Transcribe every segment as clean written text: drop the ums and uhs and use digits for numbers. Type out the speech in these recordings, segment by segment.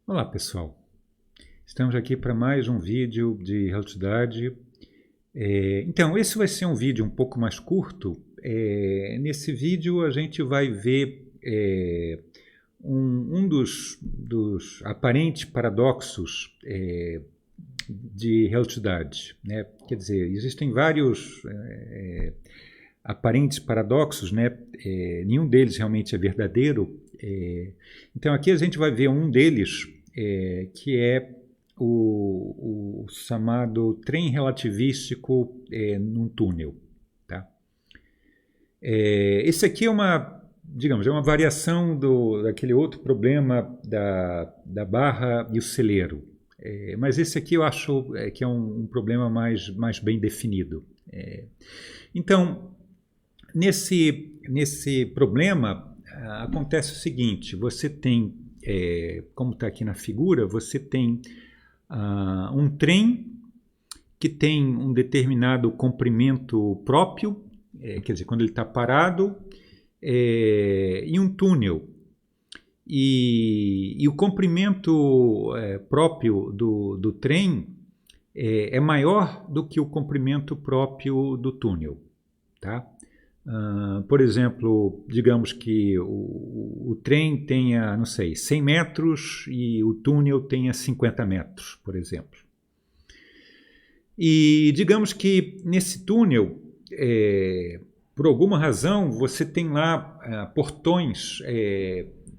Olá pessoal, estamos aqui para mais um vídeo de relatividade. Então, esse vai ser um vídeo um pouco mais curto. Nesse vídeo a gente vai ver um dos aparentes paradoxos de relatividade, né? Quer dizer, existem vários aparentes paradoxos, né? Nenhum deles realmente é verdadeiro. Então aqui a gente vai ver um deles, que é o chamado trem relativístico num túnel. Tá? Esse aqui é digamos, é uma variação daquele outro problema da barra e o celeiro. Mas esse aqui eu acho que é um problema mais bem definido. Então, nesse problema, acontece o seguinte: você tem, como está aqui na figura, você tem um trem que tem um determinado comprimento próprio, quer dizer, quando ele está parado, e um túnel. E o comprimento próprio do trem é maior do que o comprimento próprio do túnel. Tá? Por exemplo, digamos que o trem tenha, não sei, 100 metros e o túnel tenha 50 metros, por exemplo. E digamos que nesse túnel, por alguma razão, você tem lá portões,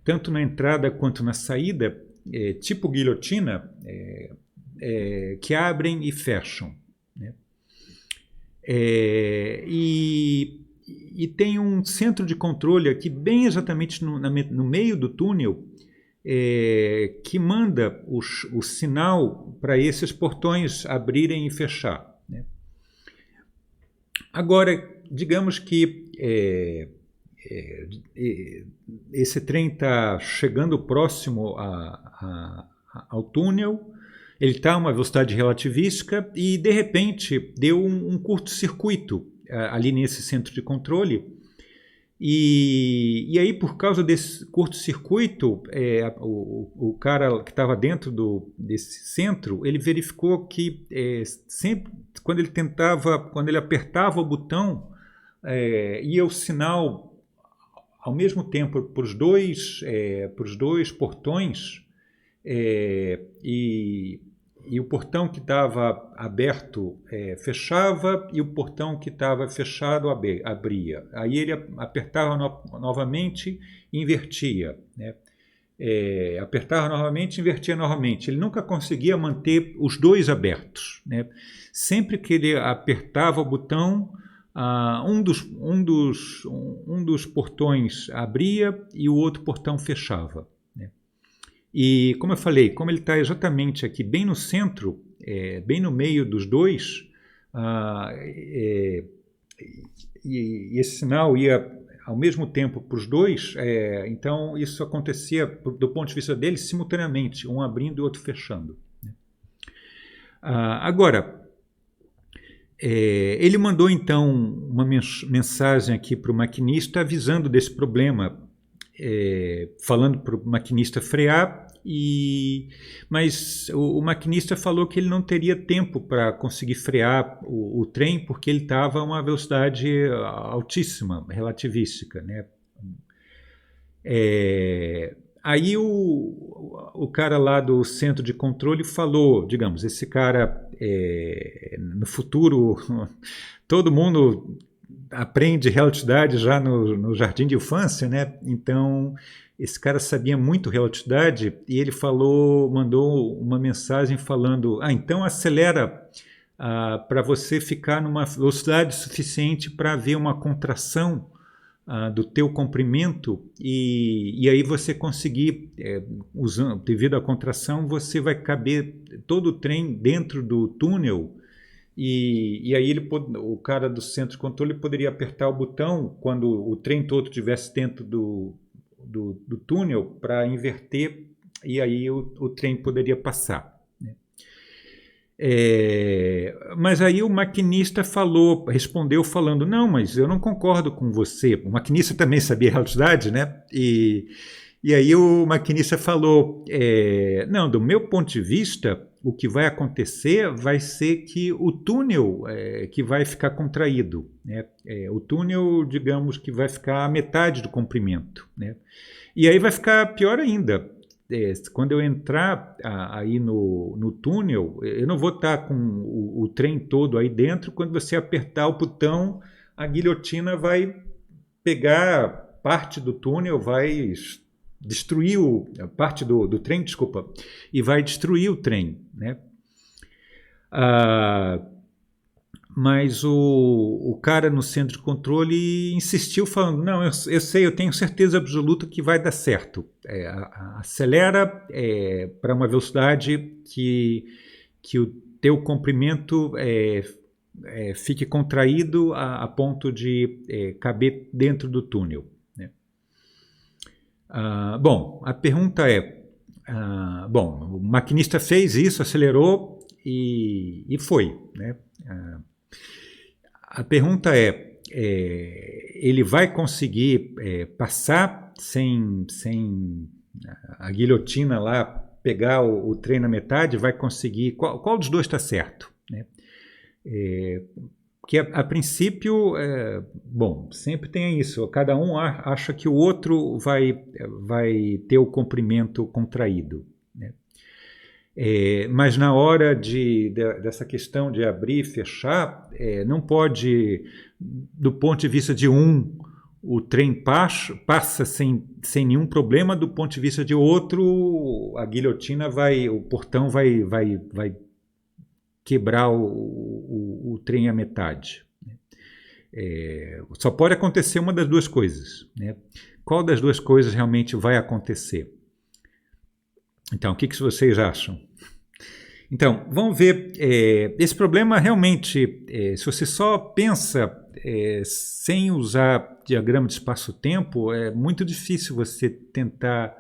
tanto na entrada quanto na saída, tipo guilhotina, que abrem e fecham. Né? E tem um centro de controle aqui, bem exatamente no meio do túnel, que manda o sinal para esses portões abrirem e fechar. Né? Agora, digamos que esse trem está chegando próximo ao túnel, ele está a uma velocidade relativística e, de repente, deu um curto-circuito ali nesse centro de controle. E aí, por causa desse curto-circuito, o cara que estava dentro desse centro, ele verificou que sempre quando ele apertava o botão, ia o sinal ao mesmo tempo para os dois portões, e o portão que estava aberto fechava e o portão que estava fechado abria. Aí ele apertava novamente e invertia. Né? Apertava novamente e invertia novamente. Ele nunca conseguia manter os dois abertos. Né? Sempre que ele apertava o botão, um dos portões abria e o outro portão fechava. E, como eu falei, como ele está exatamente aqui bem no centro, bem no meio dos dois, e esse sinal ia ao mesmo tempo para os dois, então isso acontecia, do ponto de vista dele, simultaneamente, um abrindo e o outro fechando. Agora, ele mandou então uma mensagem aqui para o maquinista avisando desse problema, falando para o maquinista frear, mas o maquinista falou que ele não teria tempo para conseguir frear o trem porque ele estava a uma velocidade altíssima, relativística. Né? Aí o cara lá do centro de controle falou, digamos, esse cara, no futuro, todo mundo aprende relatividade já no jardim de infância, né? Então esse cara sabia muito relatividade e ele mandou uma mensagem falando: então acelera para você ficar numa velocidade suficiente para ver uma contração do teu comprimento e aí você conseguir, devido à contração, você vai caber todo o trem dentro do túnel. E aí o cara do centro de controle poderia apertar o botão quando o trem todo estivesse dentro do túnel para inverter, e aí o trem poderia passar. Né? Mas aí o maquinista respondeu falando: não, mas eu não concordo com você. O maquinista também sabia relatividade, né? E E aí o maquinista falou, não, do meu ponto de vista, o que vai acontecer vai ser que o túnel que vai ficar contraído, né? O túnel, digamos, que vai ficar a metade do comprimento, né? E aí vai ficar pior ainda. Quando eu entrar aí no túnel, eu não vou estar com o trem todo aí dentro. Quando você apertar o botão, a guilhotina vai pegar parte do túnel, vai destruir parte do trem, desculpa, e vai destruir o trem, né? Mas o cara no centro de controle insistiu falando, não, eu sei, eu tenho certeza absoluta que vai dar certo. Acelera para uma velocidade que o teu comprimento fique contraído a ponto de caber dentro do túnel, né? Bom, a pergunta bom, o maquinista fez isso, acelerou e foi, né? A pergunta ele vai conseguir passar sem a guilhotina lá pegar o trem na metade? Vai conseguir? Qual dos dois está certo, né? Porque a princípio, bom, sempre tem isso. Cada um acha que o outro vai ter o comprimento contraído, né? Mas na hora dessa questão de abrir e fechar, não pode, do ponto de vista de o trem passa sem nenhum problema, do ponto de vista de outro, a guilhotina o portão vai quebrar o trem à metade. Só pode acontecer uma das duas coisas, né? Qual das duas coisas realmente vai acontecer? Então, o que vocês acham? Então, vamos ver. Esse problema realmente, se você só pensa sem usar diagrama de espaço-tempo, é muito difícil você tentar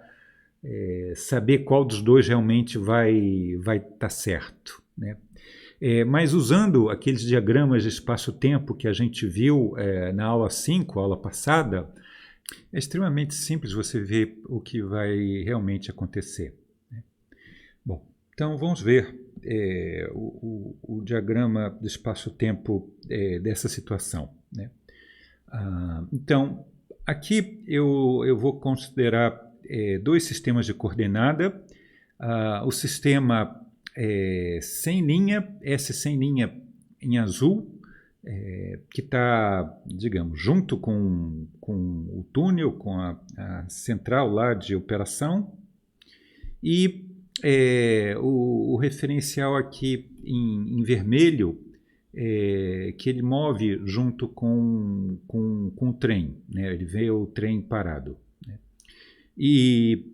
saber qual dos dois realmente vai estar certo, né? Mas usando aqueles diagramas de espaço-tempo que a gente viu na aula 5, aula passada, é extremamente simples você ver o que vai realmente acontecer. Bom, então vamos ver o diagrama de espaço-tempo dessa situação, né? Então, aqui eu vou considerar dois sistemas de coordenada. O sistema sem linha, S sem linha em azul, que está, digamos, junto com o túnel, com a central lá de operação, e o referencial aqui em vermelho, que ele move junto com o trem, né? Ele vê o trem parado, né? E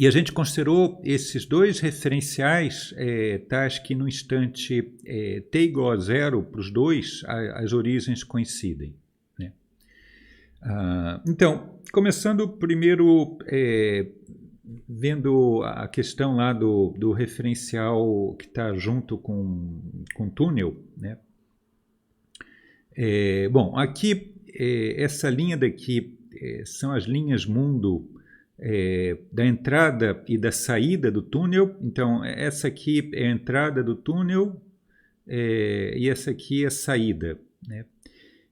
a gente considerou esses dois referenciais tais que no instante t igual a 0 para os dois, as origens coincidem, né? Então, começando primeiro vendo a questão lá do referencial que está junto com o túnel, né? Bom, aqui essa linha daqui são as linhas mundo da entrada e da saída do túnel. Então, essa aqui é a entrada do túnel e essa aqui é a saída, né?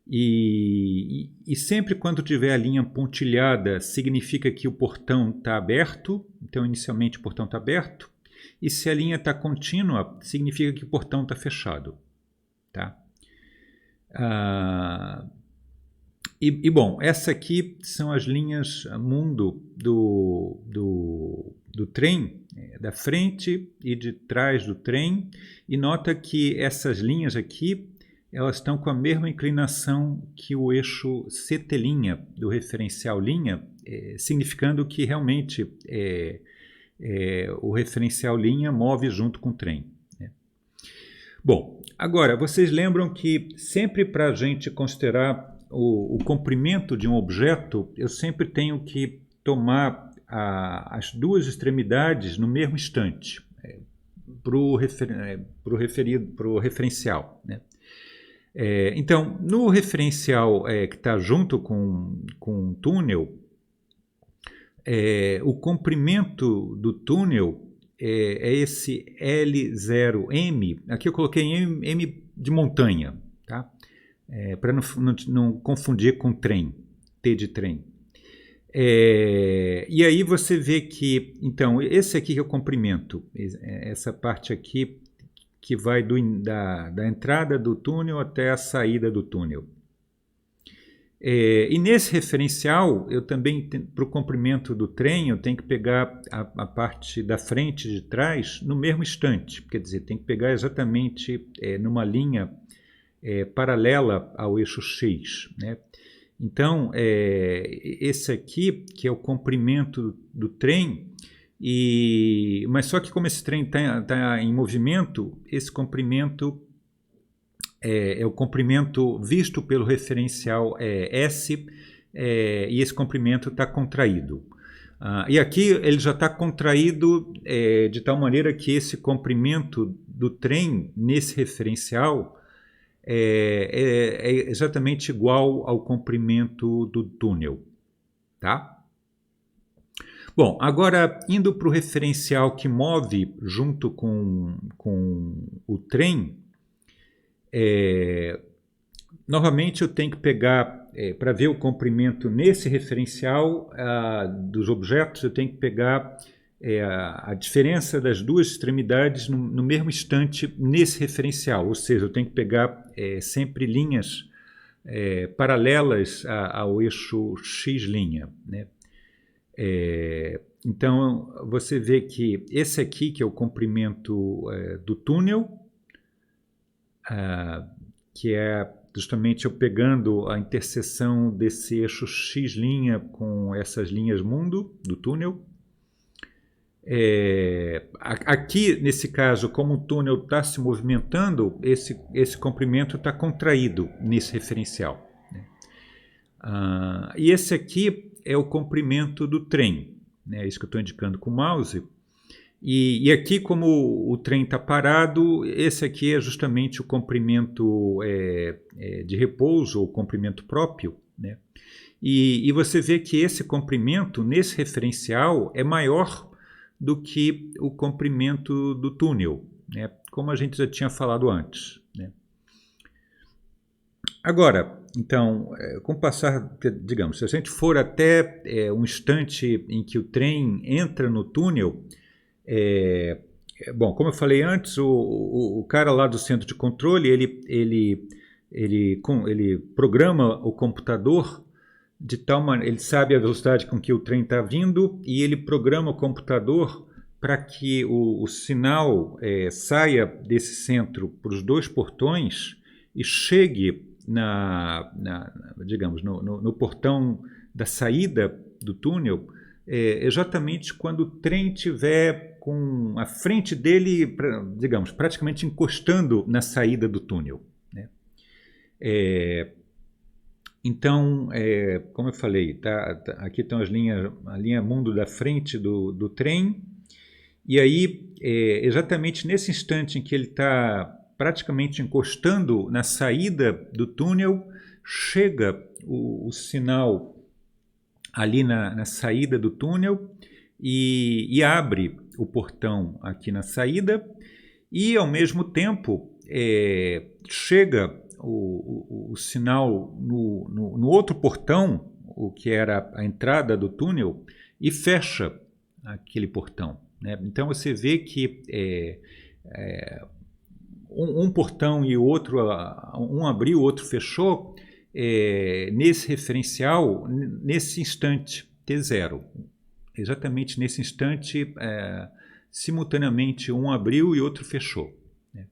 E sempre quando tiver a linha pontilhada, significa que o portão está aberto. Então, inicialmente o portão está aberto. E se a linha está contínua, significa que o portão está fechado, tá? Bom, essa aqui são as linhas mundo do trem, da frente e de trás do trem. E nota que essas linhas aqui, elas estão com a mesma inclinação que o eixo CT' do referencial linha, significando que realmente o referencial linha move junto com o trem, né? Bom, agora, vocês lembram que sempre para a gente considerar o comprimento de um objeto, eu sempre tenho que tomar as duas extremidades no mesmo instante, para o referencial, né? Então, no referencial que está junto com o túnel, o comprimento do túnel é esse L0M. Aqui eu coloquei M de montanha, tá? Para não confundir com trem, T de trem. E aí você vê que, então, esse aqui que é o comprimento, essa parte aqui que vai da entrada do túnel até a saída do túnel. E nesse referencial, eu também, para o comprimento do trem, eu tenho que pegar a parte da frente e de trás no mesmo instante. Quer dizer, tem que pegar exatamente numa linha paralela ao eixo X, né? Então, esse aqui, que é o comprimento do trem, mas só que como esse trem está em movimento, esse comprimento é o comprimento visto pelo referencial S, e esse comprimento está contraído. E aqui ele já está contraído de tal maneira que esse comprimento do trem nesse referencial é exatamente igual ao comprimento do túnel, tá? Bom, agora indo para o referencial que move junto com o trem, novamente eu tenho que pegar, para ver o comprimento nesse referencial dos objetos, eu tenho que pegar a diferença das duas extremidades no mesmo instante nesse referencial, ou seja, eu tenho que pegar sempre linhas paralelas ao eixo x', né? Então você vê que esse aqui, que é o comprimento do túnel, que é justamente eu pegando a interseção desse eixo x' com essas linhas mundo do túnel. Aqui, nesse caso, como o túnel está se movimentando, esse comprimento está contraído nesse referencial, né? E esse aqui é o comprimento do trem, né? É isso que eu estou indicando com o mouse. E aqui, como o trem está parado, esse aqui é justamente o comprimento de repouso, ou comprimento próprio, né? E você vê que esse comprimento, nesse referencial, é maior do que o comprimento do túnel, né? Como a gente já tinha falado antes, né? Agora, então, com o passar, digamos, se a gente for até um instante em que o trem entra no túnel, bom, como eu falei antes, o cara lá do centro de controle, ele programa o computador de tal maneira, ele sabe a velocidade com que o trem está vindo e ele programa o computador para que o sinal saia desse centro para os dois portões e chegue digamos, no portão da saída do túnel, exatamente quando o trem estiver com a frente dele, digamos, praticamente encostando na saída do túnel, né? Então, como eu falei, aqui estão a linha mundo da frente do trem, e aí, exatamente nesse instante em que ele está praticamente encostando na saída do túnel, chega o sinal ali na saída do túnel e abre o portão aqui na saída, e ao mesmo tempo chega o sinal no outro portão, o que era a entrada do túnel, e fecha aquele portão, né? Então você vê que um portão e o outro, um abriu, o outro fechou, nesse referencial, nesse instante T0. Exatamente nesse instante, simultaneamente um abriu e outro fechou, né?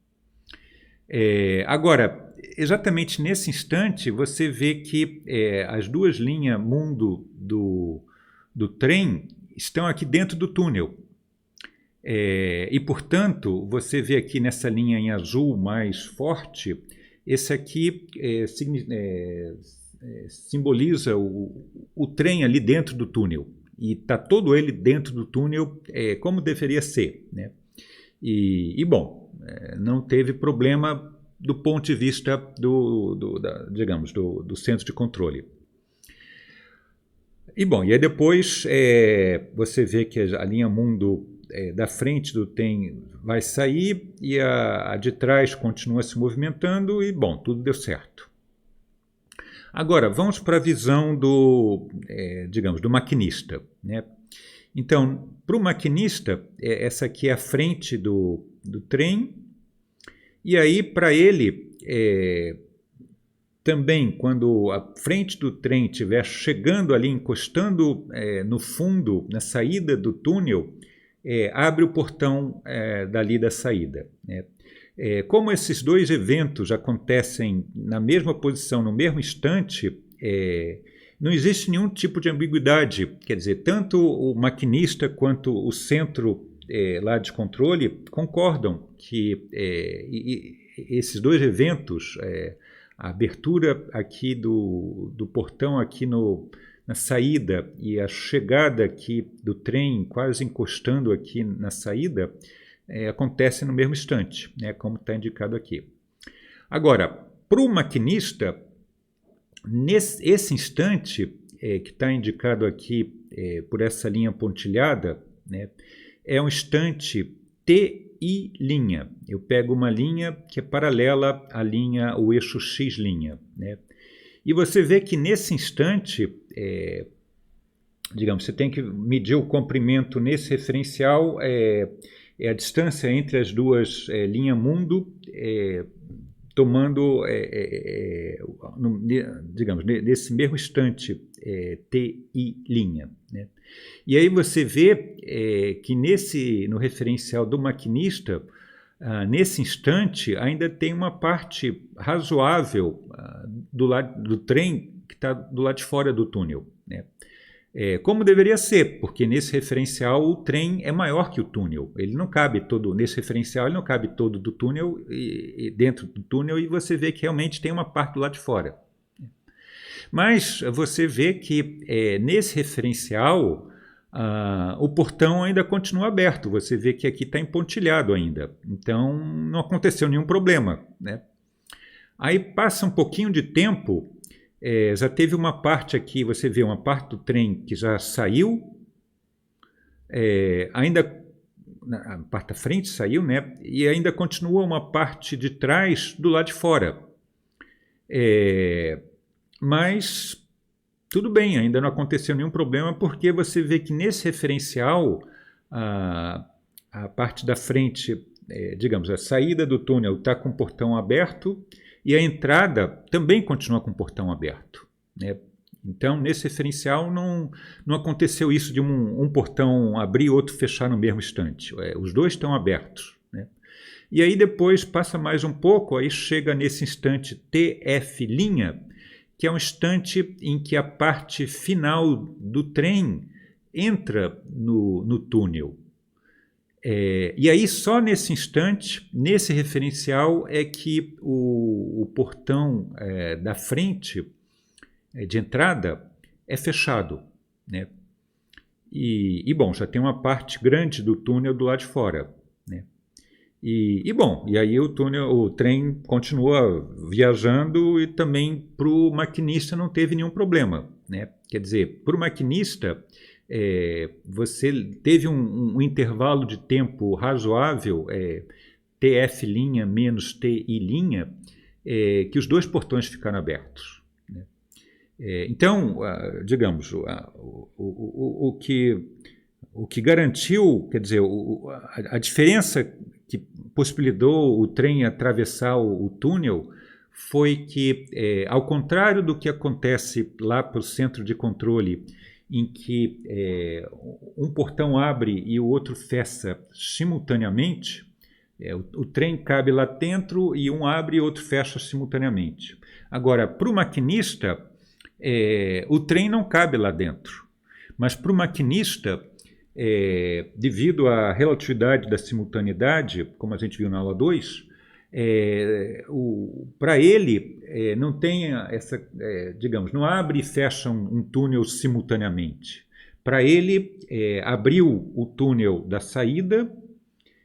Agora, exatamente nesse instante, você vê que as duas linhas mundo do trem estão aqui dentro do túnel. E, portanto, você vê aqui nessa linha em azul mais forte, esse aqui simboliza o trem ali dentro do túnel. E está todo ele dentro do túnel, como deveria ser, né? Bom, não teve problema do ponto de vista digamos, do centro de controle. E bom, e aí depois você vê que a linha mundo da frente do trem vai sair e a de trás continua se movimentando e bom, tudo deu certo. Agora, vamos para a visão digamos, do maquinista, né? Então, para o maquinista, essa aqui é a frente do trem, e aí para ele, também quando a frente do trem estiver chegando ali, encostando no fundo, na saída do túnel, abre o portão dali da saída, né? Como esses dois eventos acontecem na mesma posição, no mesmo instante, não existe nenhum tipo de ambiguidade. Quer dizer, tanto o maquinista quanto o centro lá de controle concordam que esses dois eventos, a abertura aqui do portão aqui na saída e a chegada aqui do trem quase encostando aqui na saída, acontece no mesmo instante, né, como está indicado aqui. Agora, para o maquinista, esse instante que está indicado aqui por essa linha pontilhada, né, é um instante TI'. Eu pego uma linha que é paralela à linha, ao eixo X', né? E você vê que nesse instante, digamos, você tem que medir o comprimento nesse referencial, a distância entre as duas linhas mundo, tomando, digamos, nesse mesmo instante, TI', né? E aí você vê que no referencial do maquinista, nesse instante, ainda tem uma parte razoável do lado do trem que está do lado de fora do túnel, né? Como deveria ser, porque nesse referencial o trem é maior que o túnel. Ele não cabe todo, nesse referencial ele não cabe todo do túnel e dentro do túnel, e você vê que realmente tem uma parte do lado de fora. Mas você vê que nesse referencial o portão ainda continua aberto. Você vê que aqui está empontilhado ainda. Então não aconteceu nenhum problema, né? Aí passa um pouquinho de tempo. Já teve uma parte aqui, você vê uma parte do trem que já saiu, ainda a parte da frente saiu, né? E ainda continua uma parte de trás do lado de fora. Mas tudo bem, ainda não aconteceu nenhum problema, porque você vê que nesse referencial a parte da frente, digamos, a saída do túnel está com o portão aberto, e a entrada também continua com o portão aberto, né? Então, nesse referencial não aconteceu isso de um portão abrir e outro fechar no mesmo instante. Os dois estão abertos, né? E aí depois passa mais um pouco, aí chega nesse instante TF', que é um instante em que a parte final do trem entra no túnel. E aí só nesse instante, nesse referencial, é que o portão da frente, de entrada, é fechado, né? E bom, já tem uma parte grande do túnel do lado de fora, né? Bom, e aí o trem continua viajando, e também para o maquinista não teve nenhum problema, né? Quer dizer, para o maquinista, você teve um intervalo de tempo razoável, TF' menos TI', que os dois portões ficaram abertos, né? Então, digamos, o que garantiu, quer dizer, a diferença que possibilitou o trem atravessar o túnel foi que, ao contrário do que acontece lá para o centro de controle, em que um portão abre e o outro fecha simultaneamente, o trem cabe lá dentro e um abre e outro fecha simultaneamente. Agora, para o maquinista, o trem não cabe lá dentro, mas para o maquinista, devido à relatividade da simultaneidade, como a gente viu na aula 2, para ele não tem essa, digamos, não abre e fecha um túnel simultaneamente. Para ele, abriu o túnel da saída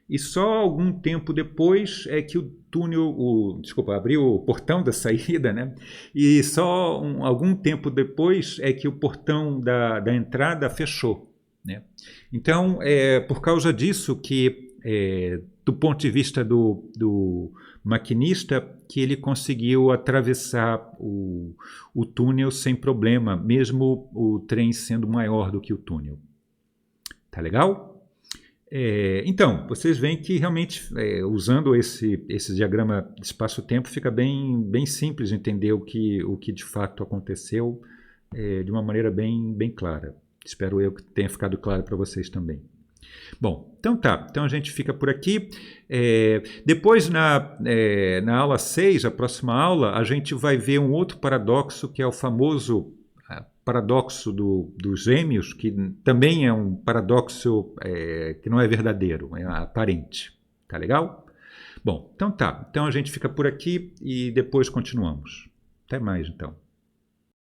e só algum tempo depois é que o túnel, desculpa, abriu o portão da saída, né? E só algum tempo depois é que o portão da entrada fechou, né? Então, é por causa disso que, do ponto de vista do maquinista, que ele conseguiu atravessar o túnel sem problema, mesmo o trem sendo maior do que o túnel. Tá legal? Então, vocês veem que realmente, usando esse diagrama de espaço-tempo, fica bem simples de entender o que de fato aconteceu, de uma maneira bem clara. Espero eu que tenha ficado claro para vocês também. Bom, então tá. Então a gente fica por aqui. Depois, na aula 6, a próxima aula, a gente vai ver um outro paradoxo, que é o famoso paradoxo dos gêmeos, que também é um paradoxo que não é verdadeiro, é aparente. Tá legal? Bom, então tá. Então a gente fica por aqui e depois continuamos. Até mais, então.